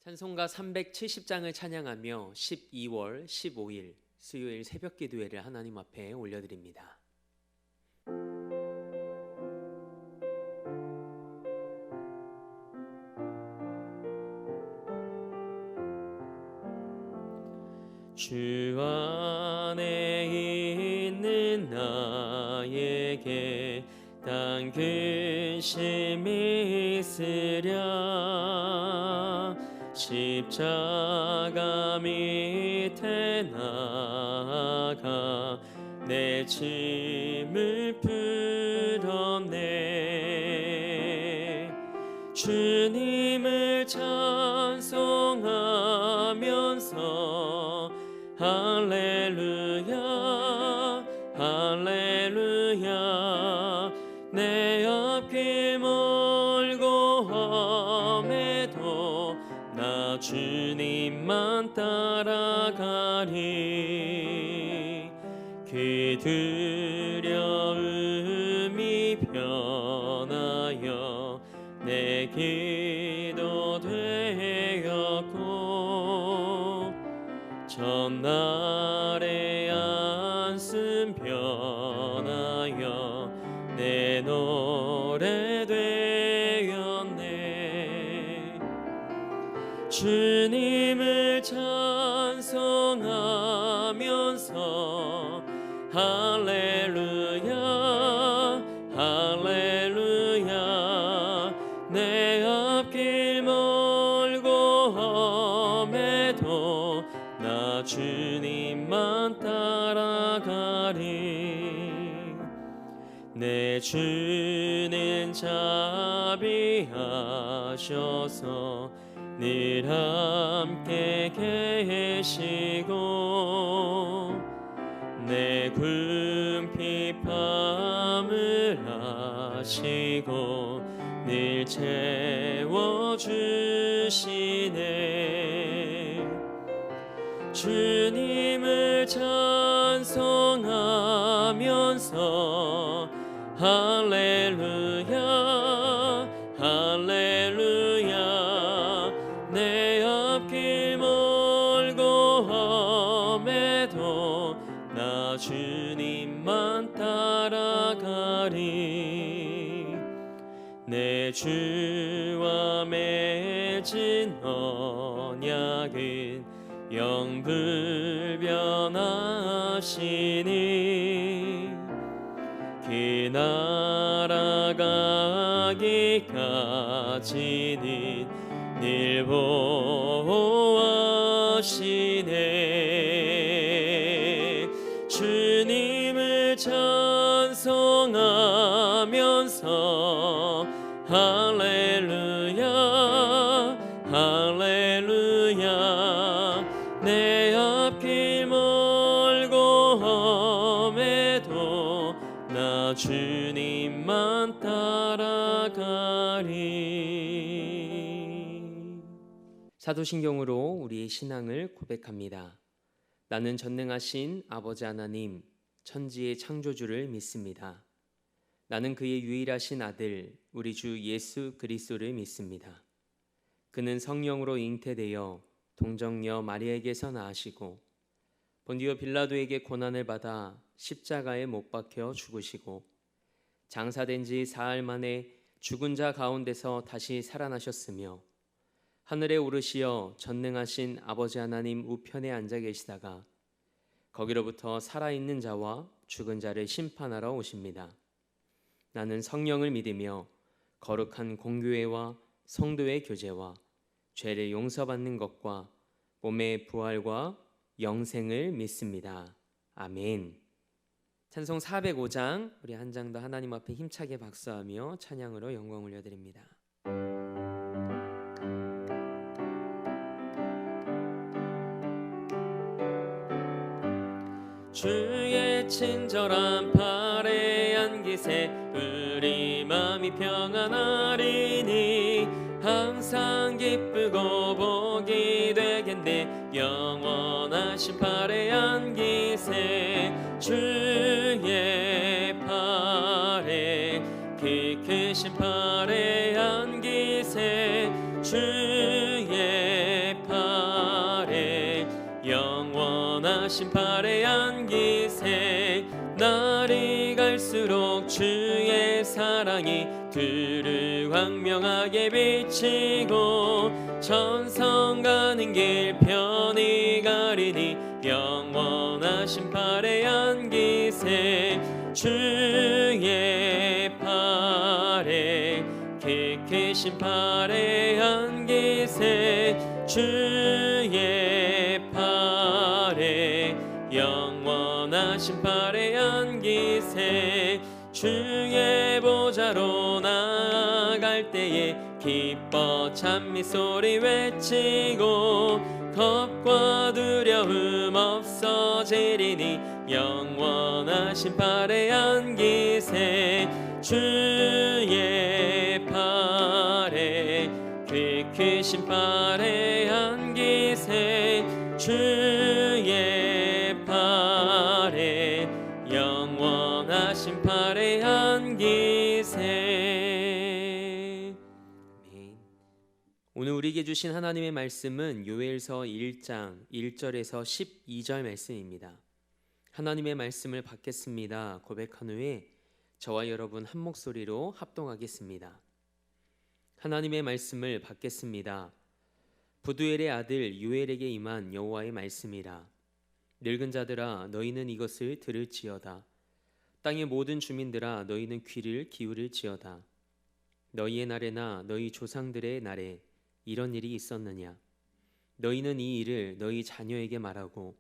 찬송가 370장을 찬양하며 12월 15일 수요일 새벽 기도회를 하나님 앞에 올려드립니다. 주 안에 있는 나에게 단 근심이 있으랴 십자가 밑에 나가 내 짐을 풀었네. 주님을 찬송하면서 할렐루야 할렐루야 내 앞길 멀고 험해도 나 주님만 따라가리. 그 두려움이 변하여 내 기도 되었고 전날의 안숨 변하여 내 노래 되었네. 주님을 찬송하면서 할렐루야 할렐루야 내 앞길 멀고 험해도 나 주님만 따라가리. 내 주는 자비하셔서 늘 함께 계시고 내 궁핍함을 아시고 늘 채워주시네. 주님을 찬송하면서 할렐루야 할렐루야 내 앞길 멀고 험해도 나 주님만 따라가리. 내 주와 맺은 언약은 영불변하시니 그 날아가기까지는 늘 보호하시네. 주님을 찬송하면서 할렐루야 할렐루야 내 앞길 멀고 험해도 나 주님만 따라가리. 사도신경으로 우리의 신앙을 고백합니다. 나는 전능하신 아버지 하나님 천지의 창조주를 믿습니다. 나는 그의 유일하신 아들 우리 주 예수 그리스도를 믿습니다. 그는 성령으로 잉태되어 동정녀 마리아에게서 나으시고 본디오 빌라도에게 고난을 받아 십자가에 못 박혀 죽으시고 장사된 지 사흘 만에 죽은 자 가운데서 다시 살아나셨으며 하늘에 오르시어 전능하신 아버지 하나님 우편에 앉아 계시다가 거기로부터 살아있는 자와 죽은 자를 심판하러 오십니다. 나는 성령을 믿으며 거룩한 공교회와 성도의 교제와 죄를 용서받는 것과 몸의 부활과 영생을 믿습니다. 아멘. 찬송 405장 우리 한 장 더 하나님 앞에 힘차게 박수하며 찬양으로 영광 올려드립니다. 주의 친절한 팔에 안기세 우리 맘이 평안하리니 항상 기쁘고 복이 되겠네. 영원하신 팔에 안기세 주의 팔에 그 크신 팔에 안기세 주의 영원하신 팔에 안기세. 날이 갈수록 주의 사랑이 두루 광명하게 비치고 천성 가는 길 편히 가리니 영원하신 팔에 안기세. 주의 팔에 크신 팔에 안기세. 주의 팔에 영원하신 팔에 안기세. 주의 보좌로 나아갈 때에 기뻐 찬미 소리 외치고 겁과 두려움 없어지리니 영원하신 팔에 안기세. 주의 팔에 크신 팔에 안기세. 주의 팔에 영원하신 팔에 안기세. 아멘. 오늘 우리에게 주신 하나님의 말씀은 요엘서 1장 1절에서 12절 말씀입니다. 하나님의 말씀을 받겠습니다 고백한 후에 저와 여러분 한 목소리로 합동하겠습니다. 하나님의 말씀을 받겠습니다. 부두엘의 아들 요엘에게 임한 여호와의 말씀이라. 늙은 자들아 너희는 이것을 들을지어다. 땅의 모든 주민들아 너희는 귀를 기울일지어다. 너희의 날에나 너희 조상들의 날에 이런 일이 있었느냐? 너희는 이 일을 너희 자녀에게 말하고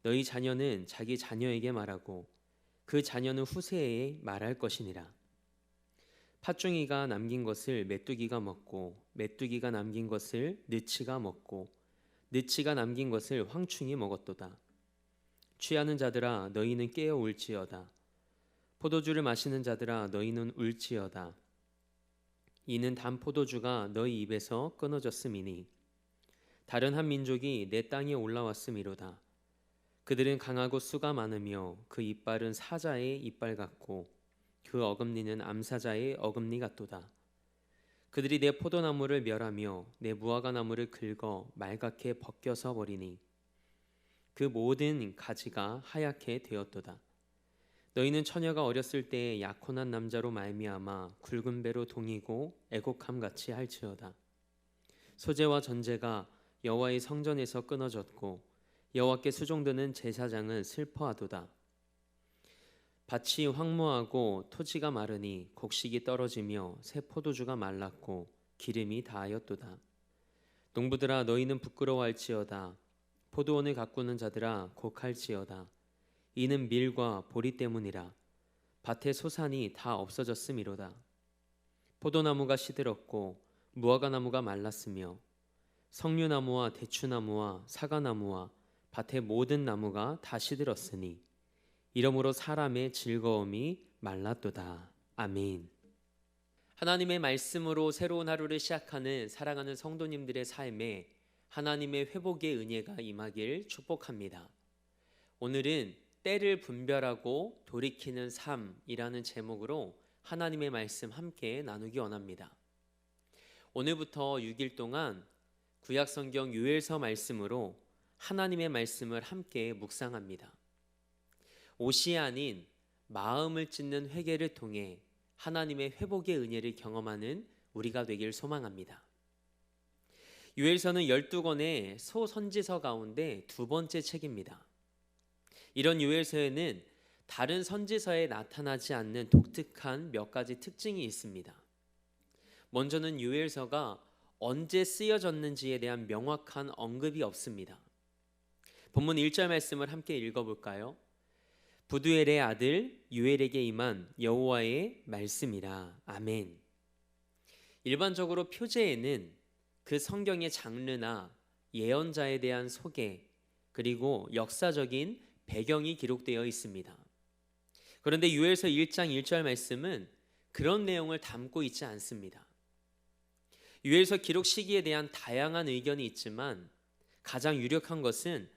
너희 자녀는 자기 자녀에게 말하고 그 자녀는 후세에 말할 것이니라. 팥종이가 남긴 것을 메뚜기가 먹고 메뚜기가 남긴 것을 느치가 먹고 느치가 남긴 것을 황충이 먹었도다. 취하는 자들아 너희는 깨어 울지어다. 포도주를 마시는 자들아 너희는 울지어다. 이는 단 포도주가 너희 입에서 끊어졌음이니 다른 한 민족이 내 땅에 올라왔음이로다. 그들은 강하고 수가 많으며 그 이빨은 사자의 이빨 같고 그 어금니는 암사자의 어금니 같도다. 그들이 내 포도나무를 멸하며 내 무화과 나무를 긁어 말갛게 벗겨서 버리니 그 모든 가지가 하얗게 되었도다. 너희는 처녀가 어렸을 때에 약혼한 남자로 말미암아 굵은 배로 동이고 애곡함 같이 할지어다. 소재와 전제가 여호와의 성전에서 끊어졌고 여호와께 수종드는 제사장은 슬퍼하도다. 밭이 황무하고 토지가 마르니 곡식이 떨어지며 새 포도주가 말랐고 기름이 다하였도다. 농부들아 너희는 부끄러워할지어다. 포도원을 가꾸는 자들아 곡할지어다. 이는 밀과 보리 때문이라. 밭의 소산이 다 없어졌음이로다. 포도나무가 시들었고 무화과 나무가 말랐으며 석류나무와 대추나무와 사과나무와 밭의 모든 나무가 다 시들었으니 이러므로 사람의 즐거움이 말랐도다. 아멘. 하나님의 말씀으로 새로운 하루를 시작하는 사랑하는 성도님들의 삶에 하나님의 회복의 은혜가 임하길 축복합니다. 오늘은 때를 분별하고 돌이키는 삶이라는 제목으로 하나님의 말씀 함께 나누기 원합니다. 오늘부터 6일 동안 구약성경 요엘서 말씀으로 하나님의 말씀을 함께 묵상합니다. 옷이 아닌 마음을 찢는 회개를 통해 하나님의 회복의 은혜를 경험하는 우리가 되길 소망합니다. 요엘서는 12권의 소선지서 가운데 두 번째 책입니다. 이런 요엘서에는 다른 선지서에 나타나지 않는 독특한 몇 가지 특징이 있습니다. 먼저는 요엘서가 언제 쓰여졌는지에 대한 명확한 언급이 없습니다. 본문 1절 말씀을 함께 읽어볼까요? 부두엘의 아들 요엘에게 임한 여호와의 말씀이라. 아멘. 일반적으로 표제에는 그 성경의 장르나 예언자에 대한 소개 그리고 역사적인 배경이 기록되어 있습니다. 그런데 요엘서 1장 1절 말씀은 그런 내용을 담고 있지 않습니다. 요엘서 기록 시기에 대한 다양한 의견이 있지만 가장 유력한 것은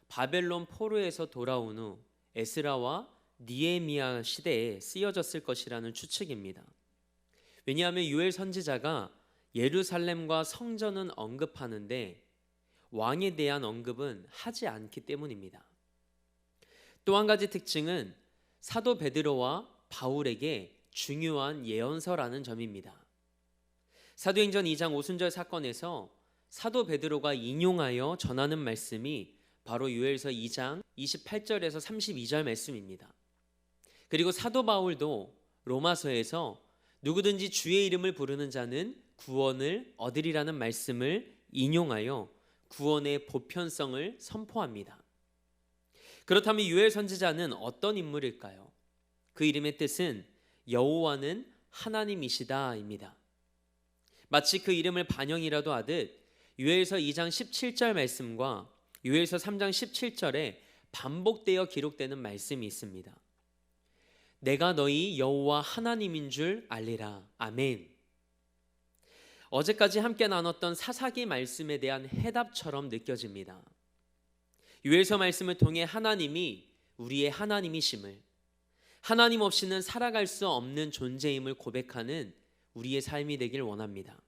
바벨론 포로에서 돌아온 후 에스라와 니에미야 시대에 쓰여졌을 것이라는 추측입니다. 왜냐하면 요엘 선지자가 예루살렘과 성전은 언급하는데 왕에 대한 언급은 하지 않기 때문입니다. 또 한 가지 특징은 사도 베드로와 바울에게 중요한 예언서라는 점입니다. 사도행전 2장 오순절 사건에서 사도 베드로가 인용하여 전하는 말씀이 바로 요엘서 2장 28절에서 32절 말씀입니다. 그리고 사도 바울도 로마서에서 누구든지 주의 이름을 부르는 자는 구원을 얻으리라는 말씀을 인용하여 구원의 보편성을 선포합니다. 그렇다면 요엘 선지자는 어떤 인물일까요? 그 이름의 뜻은 여호와는 하나님이시다입니다. 마치 그 이름을 반영이라도 하듯 요엘서 2장 17절 말씀과 요엘서 3장 17절에 반복되어 기록되는 말씀이 있습니다. 내가 너희 여호와 하나님인 줄 알리라. 아멘. 어제까지 함께 나눴던 사사기 말씀에 대한 해답처럼 느껴집니다. 요엘서 말씀을 통해 하나님이 우리의 하나님이심을, 하나님 없이는 살아갈 수 없는 존재임을 고백하는 우리의 삶이 되길 원합니다.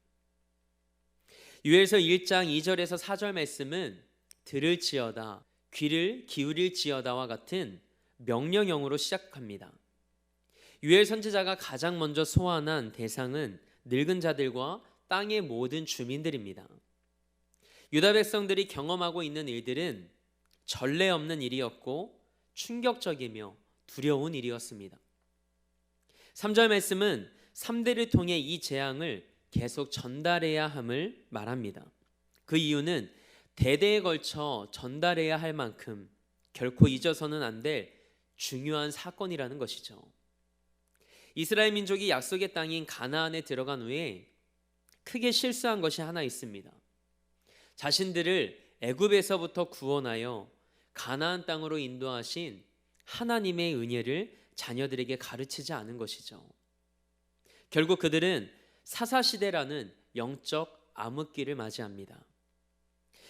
요엘서 1장 2절에서 4절 말씀은 들을지어다, 귀를 기울일지어다와 같은 명령형으로 시작합니다. 요엘 선지자가 가장 먼저 소환한 대상은 늙은 자들과 땅의 모든 주민들입니다. 유다 백성들이 경험하고 있는 일들은 전례 없는 일이었고 충격적이며 두려운 일이었습니다. 3절 말씀은 3대를 통해 이 재앙을 계속 전달해야 함을 말합니다. 그 이유는 대대에 걸쳐 전달해야 할 만큼 결코 잊어서는 안 될 중요한 사건이라는 것이죠. 이스라엘 민족이 약속의 땅인 가나안에 들어간 후에 크게 실수한 것이 하나 있습니다. 자신들을 애굽에서부터 구원하여 가나안 땅으로 인도하신 하나님의 은혜를 자녀들에게 가르치지 않은 것이죠. 결국 그들은 사사시대라는 영적 암흑기를 맞이합니다.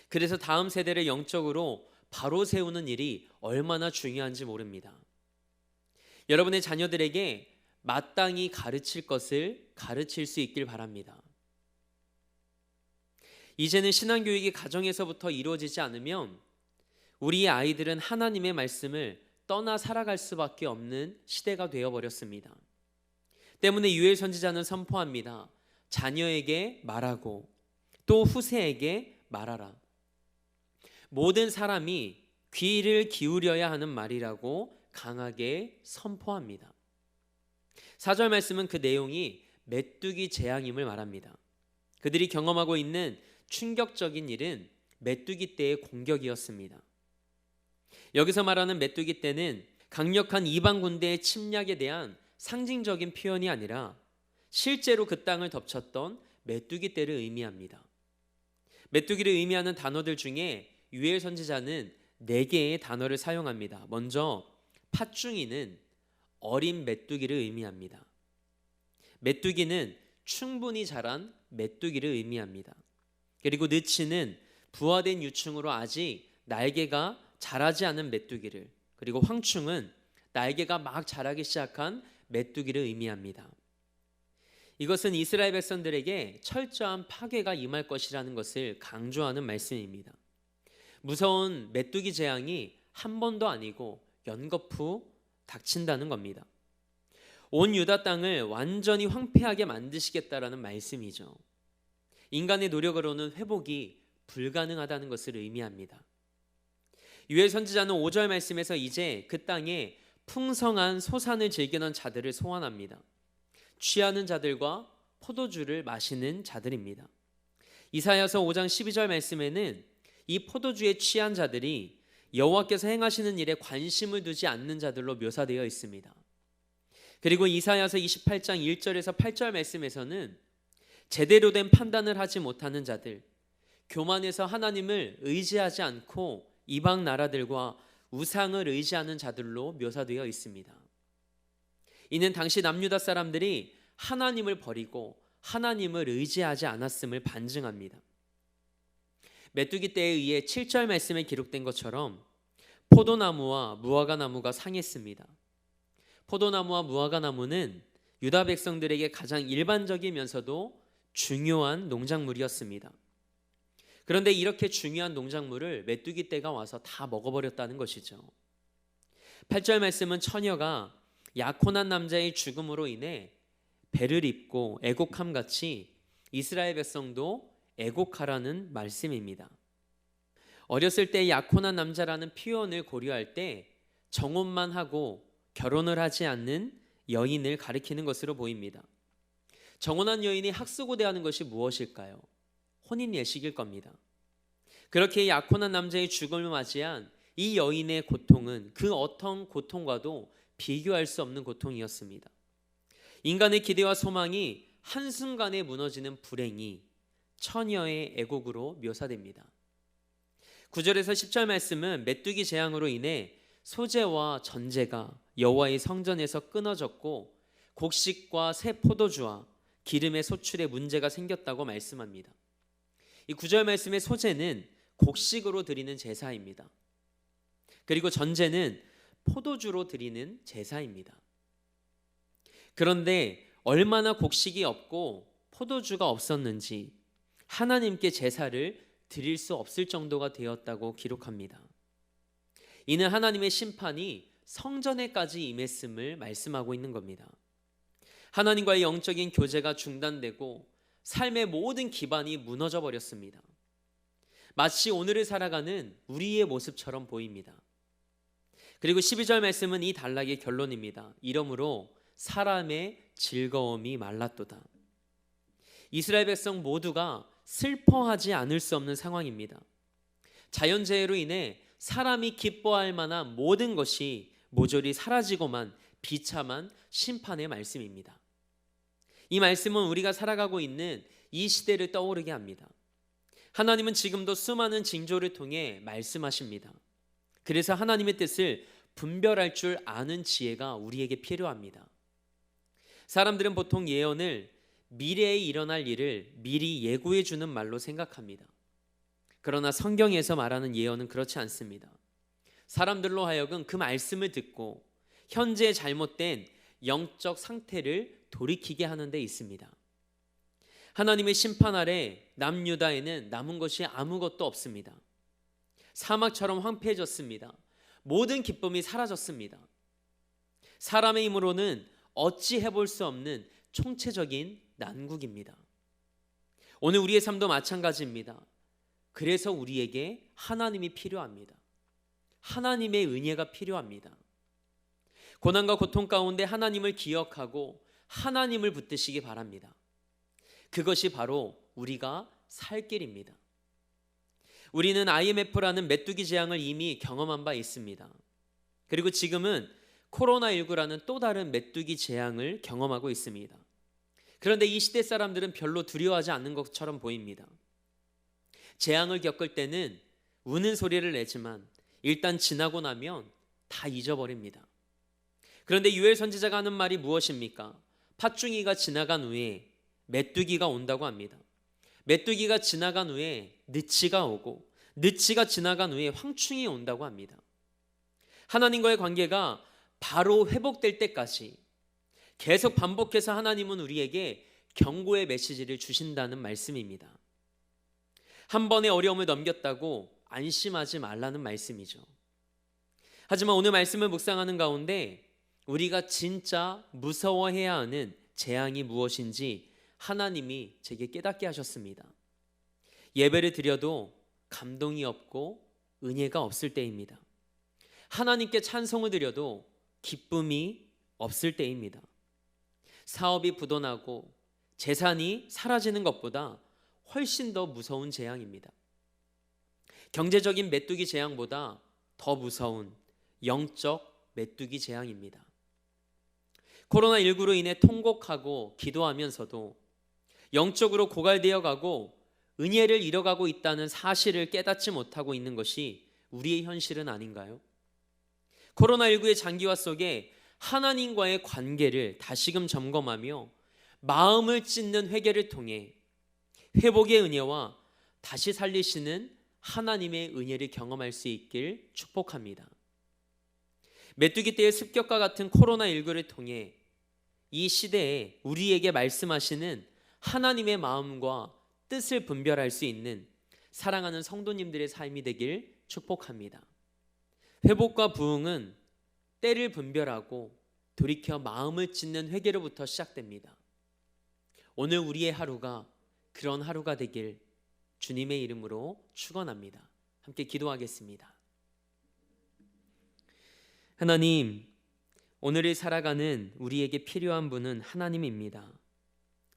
그래서 다음 세대를 영적으로 바로 세우는 일이 얼마나 중요한지 모릅니다. 여러분의 자녀들에게 마땅히 가르칠 것을 가르칠 수 있길 바랍니다. 이제는 신앙교육이 가정에서부터 이루어지지 않으면 우리의 아이들은 하나님의 말씀을 떠나 살아갈 수밖에 없는 시대가 되어버렸습니다. 때문에 요엘 선지자는 선포합니다. 자녀에게 말하고 또 후세에게 말하라. 모든 사람이 귀를 기울여야 하는 말이라고 강하게 선포합니다. 4절 말씀은 그 내용이 메뚜기 재앙임을 말합니다. 그들이 경험하고 있는 충격적인 일은 메뚜기 떼의 공격이었습니다. 여기서 말하는 메뚜기 떼는 강력한 이방 군대의 침략에 대한 상징적인 표현이 아니라 실제로 그 땅을 덮쳤던 메뚜기 떼를 의미합니다. 메뚜기를 의미하는 단어들 중에 요엘 선지자는 4개의 단어를 사용합니다. 먼저 팥중이는 어린 메뚜기를 의미합니다. 메뚜기는 충분히 자란 메뚜기를 의미합니다. 그리고 느치는 부화된 유충으로 아직 날개가 자라지 않은 메뚜기를, 그리고 황충은 날개가 막 자라기 시작한 메뚜기를 의미합니다. 이것은 이스라엘 백성들에게 철저한 파괴가 임할 것이라는 것을 강조하는 말씀입니다. 무서운 메뚜기 재앙이 한 번도 아니고 연거푸 닥친다는 겁니다. 온 유다 땅을 완전히 황폐하게 만드시겠다라는 말씀이죠. 인간의 노력으로는 회복이 불가능하다는 것을 의미합니다. 요엘 선지자는 5절 말씀에서 이제 그 땅에 풍성한 소산을 즐기는 자들을 소환합니다. 취하는 자들과 포도주를 마시는 자들입니다. 이사야서 5장 12절 말씀에는 이 포도주에 취한 자들이 여호와께서 행하시는 일에 관심을 두지 않는 자들로 묘사되어 있습니다. 그리고 이사야서 28장 1절에서 8절 말씀에서는 제대로 된 판단을 하지 못하는 자들, 교만해서 하나님을 의지하지 않고 이방 나라들과 우상을 의지하는 자들로 묘사되어 있습니다. 이는 당시 남유다 사람들이 하나님을 버리고 하나님을 의지하지 않았음을 반증합니다. 메뚜기 떼에 의해 7절 말씀에 기록된 것처럼 포도나무와 무화과나무가 상했습니다. 포도나무와 무화과나무는 유다 백성들에게 가장 일반적이면서도 중요한 농작물이었습니다. 그런데 이렇게 중요한 농작물을 메뚜기 떼가 와서 다 먹어버렸다는 것이죠. 8절 말씀은 처녀가 약혼한 남자의 죽음으로 인해 배를 입고 애곡함 같이 이스라엘 백성도 애곡하라는 말씀입니다. 어렸을 때 약혼한 남자라는 표현을 고려할 때 정혼만 하고 결혼을 하지 않는 여인을 가리키는 것으로 보입니다. 정혼한 여인이 학수고대하는 것이 무엇일까요? 혼인 예식일 겁니다. 그렇게 약혼한 남자의 죽음을 맞이한 이 여인의 고통은 그 어떤 고통과도 비교할 수 없는 고통이었습니다. 인간의 기대와 소망이 한순간에 무너지는 불행이 처녀의 애곡으로 묘사됩니다. 9절에서 10절 말씀은 메뚜기 재앙으로 인해 소재와 전제가 여호와의 성전에서 끊어졌고 곡식과 새 포도주와 기름의 소출에 문제가 생겼다고 말씀합니다. 이 9절 말씀의 소재는 곡식으로 드리는 제사입니다. 그리고 전제는 포도주로 드리는 제사입니다. 그런데 얼마나 곡식이 없고 포도주가 없었는지 하나님께 제사를 드릴 수 없을 정도가 되었다고 기록합니다. 이는 하나님의 심판이 성전에까지 임했음을 말씀하고 있는 겁니다. 하나님과의 영적인 교제가 중단되고 삶의 모든 기반이 무너져 버렸습니다. 마치 오늘을 살아가는 우리의 모습처럼 보입니다. 그리고 12절 말씀은 이 단락의 결론입니다. 이러므로 사람의 즐거움이 말랐도다. 이스라엘 백성 모두가 슬퍼하지 않을 수 없는 상황입니다. 자연재해로 인해 사람이 기뻐할 만한 모든 것이 모조리 사라지고만 비참한 심판의 말씀입니다. 이 말씀은 우리가 살아가고 있는 이 시대를 떠오르게 합니다. 하나님은 지금도 수많은 징조를 통해 말씀하십니다. 그래서 하나님의 뜻을 분별할 줄 아는 지혜가 우리에게 필요합니다. 사람들은 보통 예언을 미래에 일어날 일을 미리 예고해 주는 말로 생각합니다. 그러나 성경에서 말하는 예언은 그렇지 않습니다. 사람들로 하여금 그 말씀을 듣고 현재의 잘못된 영적 상태를 돌이키게 하는 데 있습니다. 하나님의 심판 아래 남유다에는 남은 것이 아무것도 없습니다. 사막처럼 황폐해졌습니다. 모든 기쁨이 사라졌습니다. 사람의 힘으로는 어찌 해볼 수 없는 총체적인 난국입니다. 오늘 우리의 삶도 마찬가지입니다. 그래서 우리에게 하나님이 필요합니다. 하나님의 은혜가 필요합니다. 고난과 고통 가운데 하나님을 기억하고 하나님을 붙드시기 바랍니다. 그것이 바로 우리가 살 길입니다. 우리는 IMF라는 메뚜기 재앙을 이미 경험한 바 있습니다. 그리고 지금은 코로나19라는 또 다른 메뚜기 재앙을 경험하고 있습니다. 그런데 이 시대 사람들은 별로 두려워하지 않는 것처럼 보입니다. 재앙을 겪을 때는 우는 소리를 내지만 일단 지나고 나면 다 잊어버립니다. 그런데 유엘 선지자가 하는 말이 무엇입니까? 팥중이가 지나간 후에 메뚜기가 온다고 합니다. 메뚜기가 지나간 후에 느치가 오고 느치가 지나간 후에 황충이 온다고 합니다. 하나님과의 관계가 바로 회복될 때까지 계속 반복해서 하나님은 우리에게 경고의 메시지를 주신다는 말씀입니다. 한 번의 어려움을 넘겼다고 안심하지 말라는 말씀이죠. 하지만 오늘 말씀을 묵상하는 가운데 우리가 진짜 무서워해야 하는 재앙이 무엇인지 하나님이 제게 깨닫게 하셨습니다. 예배를 드려도 감동이 없고 은혜가 없을 때입니다. 하나님께 찬송을 드려도 기쁨이 없을 때입니다. 사업이 부도나고 재산이 사라지는 것보다 훨씬 더 무서운 재앙입니다. 경제적인 메뚜기 재앙보다 더 무서운 영적 메뚜기 재앙입니다. 코로나19로 인해 통곡하고 기도하면서도 영적으로 고갈되어 가고 은혜를 잃어가고 있다는 사실을 깨닫지 못하고 있는 것이 우리의 현실은 아닌가요? 코로나19의 장기화 속에 하나님과의 관계를 다시금 점검하며 마음을 찢는 회개를 통해 회복의 은혜와 다시 살리시는 하나님의 은혜를 경험할 수 있길 축복합니다. 메뚜기 떼의 습격과 같은 코로나19를 통해 이 시대에 우리에게 말씀하시는 하나님의 마음과 뜻을 분별할 수 있는 사랑하는 성도님들의 삶이 되길 축복합니다. 회복과 부흥은 때를 분별하고 돌이켜 마음을 찢는 회개로부터 시작됩니다. 오늘 우리의 하루가 그런 하루가 되길 주님의 이름으로 축원합니다. 함께 기도하겠습니다. 하나님, 오늘을 살아가는 우리에게 필요한 분은 하나님입니다.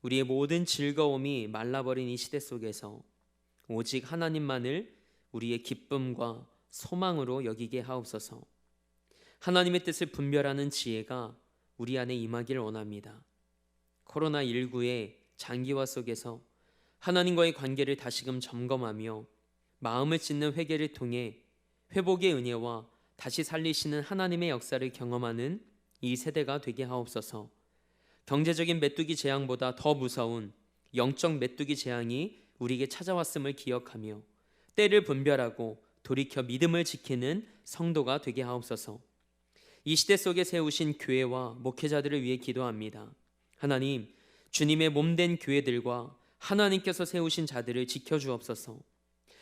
우리의 모든 즐거움이 말라버린 이 시대 속에서 오직 하나님만을 우리의 기쁨과 소망으로 여기게 하옵소서. 하나님의 뜻을 분별하는 지혜가 우리 안에 임하기를 원합니다. 코로나19의 장기화 속에서 하나님과의 관계를 다시금 점검하며 마음을 찢는 회개를 통해 회복의 은혜와 다시 살리시는 하나님의 역사를 경험하는 이 세대가 되게 하옵소서. 경제적인 메뚜기 재앙보다 더 무서운 영적 메뚜기 재앙이 우리에게 찾아왔음을 기억하며 때를 분별하고 돌이켜 믿음을 지키는 성도가 되게 하옵소서. 이 시대 속에 세우신 교회와 목회자들을 위해 기도합니다. 하나님, 주님의 몸된 교회들과 하나님께서 세우신 자들을 지켜주옵소서.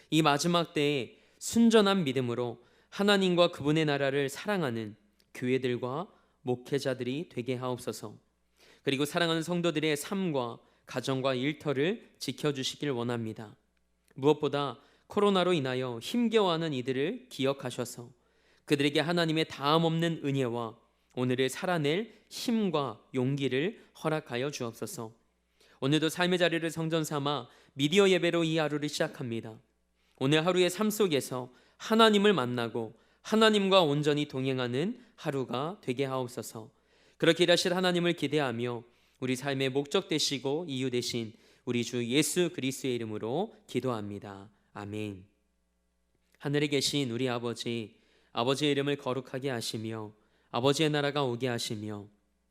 이 마지막 때에 순전한 믿음으로 하나님과 그분의 나라를 사랑하는 교회들과 목회자들이 되게 하옵소서. 그리고 사랑하는 성도들의 삶과 가정과 일터를 지켜주시길 원합니다. 무엇보다 코로나로 인하여 힘겨워하는 이들을 기억하셔서 그들에게 하나님의 다함없는 은혜와 오늘을 살아낼 힘과 용기를 허락하여 주옵소서. 오늘도 삶의 자리를 성전 삼아 미디어 예배로 이 하루를 시작합니다. 오늘 하루의 삶 속에서 하나님을 만나고 하나님과 온전히 동행하는 하루가 되게 하옵소서. 그렇게 일하실 하나님을 기대하며 우리 삶의 목적 되시고 이유 되신 우리 주 예수 그리스도의 이름으로 기도합니다. 아멘. 하늘에 계신 우리 아버지, 아버지의 이름을 거룩하게 하시며 아버지의 나라가 오게 하시며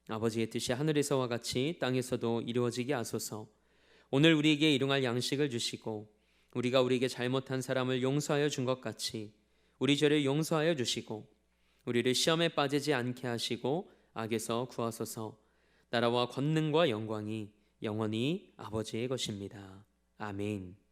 아버지의 뜻이 하늘에서와 같이 땅에서도 이루어지게 하소서. 오늘 우리에게 일용할 양식을 주시고 우리가 우리에게 잘못한 사람을 용서하여 준 것 같이 우리 죄를 용서하여 주시고 우리를 시험에 빠지지 않게 하시고 악에서 구하소서. 나라와 권능과 영광이 영원히 아버지의 것입니다. 아멘.